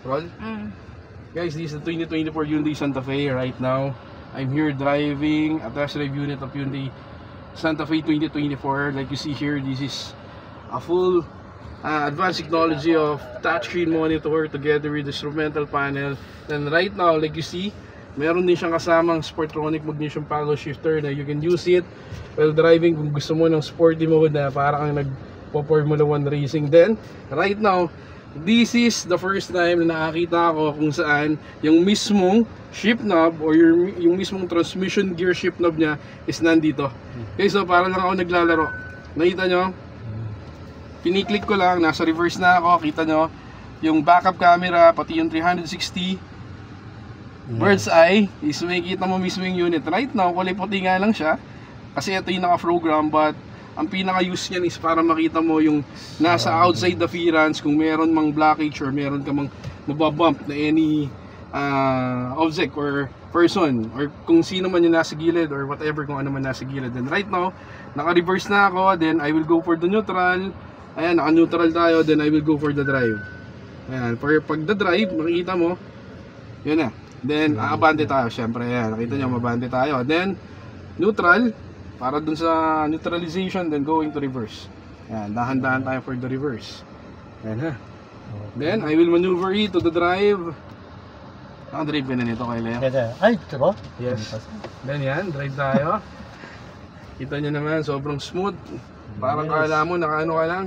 Roll? Guys, this is the 2024 Hyundai Santa Fe right now. I'm here driving a test drive unit of Hyundai Santa Fe 2024. Like you see here, this is a full advanced technology of touchscreen monitor together with instrumental panel. And right now, like you see, meron din siyang kasamang Sportronic magnesium paddle shifter na you can use it while driving kung gusto mo ng sporty mode na parang nagpo-Formula 1 racing. Then, right now, this is the first time na nakakita ko kung saan yung mismong shift knob or yung mismong transmission gear shift knob niya is nandito. Okay, so para lang ako naglalaro. Nakita nyo? Piniklik ko lang, nasa reverse na ako. Kita nyo? Yung backup camera, pati yung 360 bird's eye is makikita mo mismo yung unit. Right now, kulay puti nga lang siya kasi ito yung naka-program, but ang pinaka-use niyan is para makita mo yung nasa outside the appearance kung meron mang blockage or meron ka mang mababump na any object or person or kung sino man yung nasa gilid or whatever kung ano man nasa gilid. Then right now, naka-reverse na ako, then I will go for the neutral. Ayan, naka-neutral tayo, then I will go for the drive. Ayan, pag the drive, makikita mo, yun na. Then, aabante tayo, syempre. Ayan, nakita nyo, mabante tayo. Then, neutral, para dun sa neutralization, then going to reverse. Ayan, dahan-dahan tayo for the reverse. Ayan ha. Then, I will maneuver it to the drive. Naka-drive ka na nito kay Leo. Ay, ito ba? Yes. Then yan, drive tayo. Kita nyo naman, sobrang smooth. Parang kala mo, naka-ano ka lang.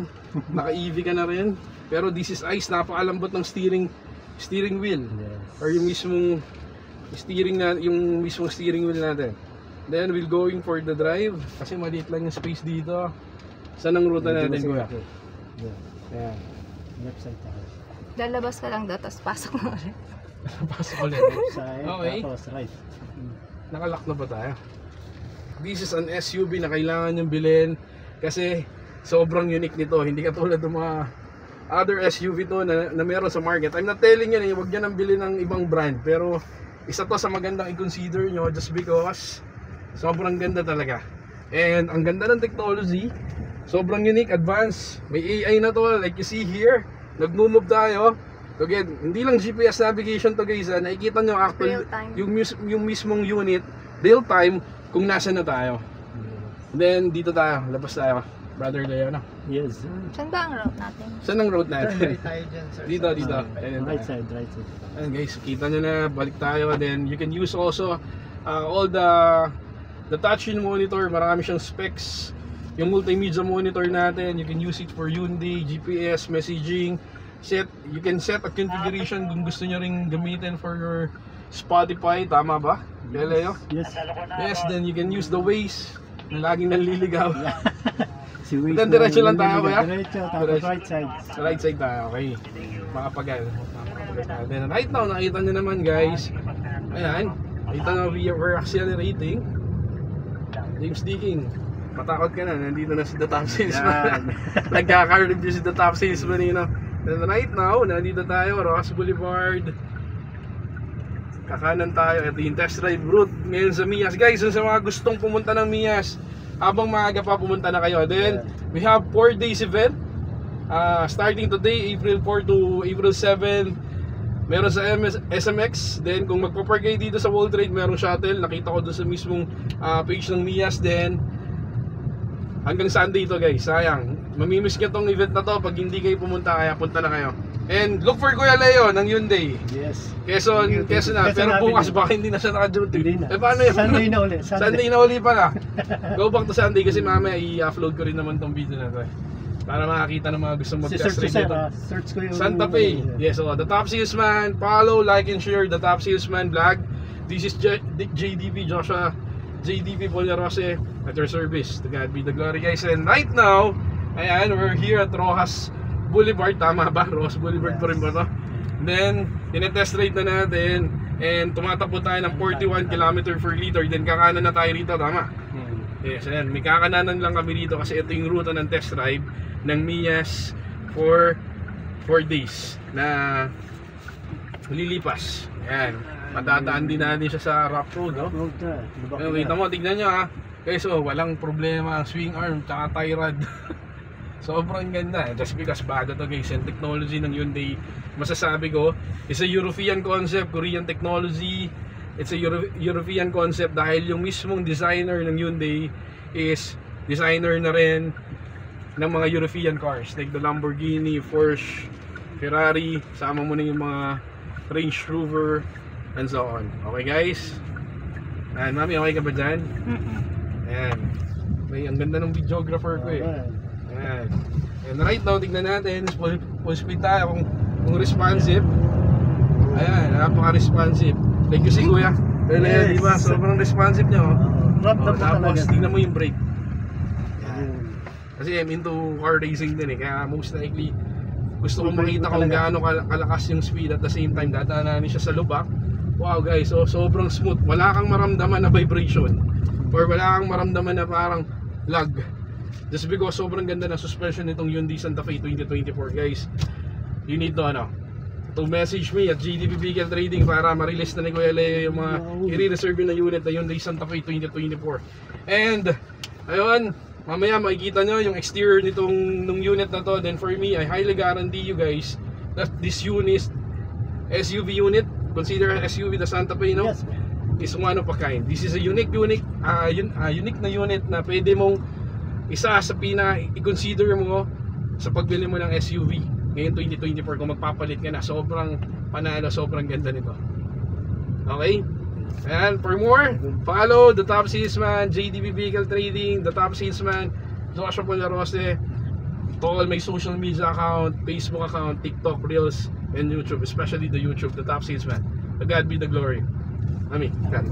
Naka-EV ka na rin. Pero this is ice, napakalambot ng steering wheel. Or yung mismong steering wheel natin. Then we'll going for the drive kasi maliit lang yung space dito. Saan ang ruta natin, kuya? Ayan. Left side tayo. Lalabas ka lang daw, tapos pasok mo ulit. Pasok ulit. Okay. Tapos right. Nakalock na ba tayo? This is an SUV na kailangan yung bilhin kasi sobrang unique nito. Hindi katulad ng mga other SUV to na meron sa market. I'm not telling you na huwag nyo nang bilhin ng ibang brand, pero isa to sa magandang i-consider nyo just because sobrang ganda talaga. And ang ganda ng technology, sobrang unique, advanced. May AI na to, like you see here. Nag-move tayo. Again, hindi lang GPS navigation to guys, nakikita nyo actually yung mismong unit, real time, kung nasa na tayo. Then dito tayo, labas tayo. Brother Leo, no? Yes. Saan ba ang route natin? Saan ang road natin? Dito. Right side. Ayan guys, kita nyo na, balik tayo. Then you can use also all the touchscreen monitor. Marami siyang specs. Yung multimedia monitor natin, you can use it for Hyundai, GPS, messaging. You can set a configuration kung gusto nyo rin gamitin for your Spotify. Tama ba? Leo? Yes. Yes, then you can use the Waze na laging nanliligaw. Si Waze. Then diretso lang tayo, kuya? Diretso, tapos right side. Right side tayo, okay. Makapagal. Then right now, nakita nyo naman guys. Ayan, nakita nyo we're accelerating. James Deaking, matakot ka na, nandito na si the top salesman. Nagkaka-review si the top salesman, you know. Then right now, nandito tayo, Rojas Boulevard. Kakanan tayo, ito yung test drive route ngayon sa Mias. Guys, sa mga gustong pumunta ng Mias, habang maaga pa pumunta na kayo. Then, we have 4 days event. Starting today, April 4 to April 7. Meron sa SMX. Then kung magpa-park kayo dito sa World Trade, merong shuttle. Nakita ko doon sa mismong page ng Mias. Then hanggang Sunday ito guys. Sayang, mamimiss nyo tong event na to pag hindi kayo pumunta, kaya punta na kayo. And look for Kuya Leo ng Hyundai. Yes. Quezon na. Pero bukas baka hindi na siya naka-duty. Paano yun? Sunday na uli. Sunday na uli pala. Go back to Sunday kasi mamaya i-upload ko rin naman tong video na to. Para makakita ng mga gustong mag-test drive nito. Search ko yung Santa Fe. Yes, so the top salesman. Follow, like, and share the top salesman vlog. This is JDP Joshua, JDP Polarose at your service. To God be the glory guys. And right now, ayan, we're here at Rojas Boulevard. Tama ba? Rojas Boulevard pa rin ba to? Then, tinetest ride na natin. And tumatakbo tayo ng 41 km per liter. Then kakanan na tayo rito, tama? Yes, ayan. May kakananan lang kami dito kasi ito yung ruta ng test drive ng Mias for 4 days na lilipas. Ayan. Madadaan din natin siya sa rough road, no? Kita mo, tignan nyo ha. Okay, so walang problema ang swing arm tsaka tie rod. Sobrang ganda. Just because bago to guys, yung technology ng Hyundai, masasabi ko, is a European concept, Korean technology. It's a European concept dahil yung mismong designer ng Hyundai is designer na rin ng mga European cars like the Lamborghini, Porsche, Ferrari, sama mo na yung mga Range Rover and so on. Okay guys? Ayan, mami, okay ka ba dyan? Ayan. Okay, ang ganda ng videographer ko eh. Ayan. And right now, tignan natin, full speed tayo kung responsive. Ayan, napaka-responsive. Like you see kuya, Yes. diba? Sobrang responsive niya oh. Rap na po Tapos, talaga. tignan mo yung brake. Ayun. Kasi I'm into car racing din eh, kaya most likely gusto kong Full brake makita mo kung talaga. gaano kalakas yung speed at the same time dadaanan siya sa lubak. Wow guys, so sobrang smooth. Wala kang maramdaman na vibration or wala kang maramdaman na parang lag. Just because sobrang ganda ng suspension nitong Hyundai Santa Fe 2024 guys. You need to message me at GDP Vehicle Trading para ma-release na ni Kuya Leo yung mga i-reserve na unit na Hyundai Santa Fe 2024. And ayun, mamaya makikita nyo yung exterior nitong unit na to. Then for me, I highly guarantee you guys that this unit, SUV unit, consider SUV the Santa Fe, no? Yes. Is one of a kind. This is a unique na unit na pwede mong isa sa i-consider mo sa pagbili mo ng SUV ngayon 2024 kung magpapalit ka na. Sobrang panalo, sobrang ganda nito. Okay? And for more, follow the Top Salesman, JDB Vehicle Trading, the Top Salesman, Joshua Polarose, to all my social media account, Facebook account, TikTok, Reels, and YouTube, especially the YouTube, the Top Salesman. To God be the glory. Ami, God.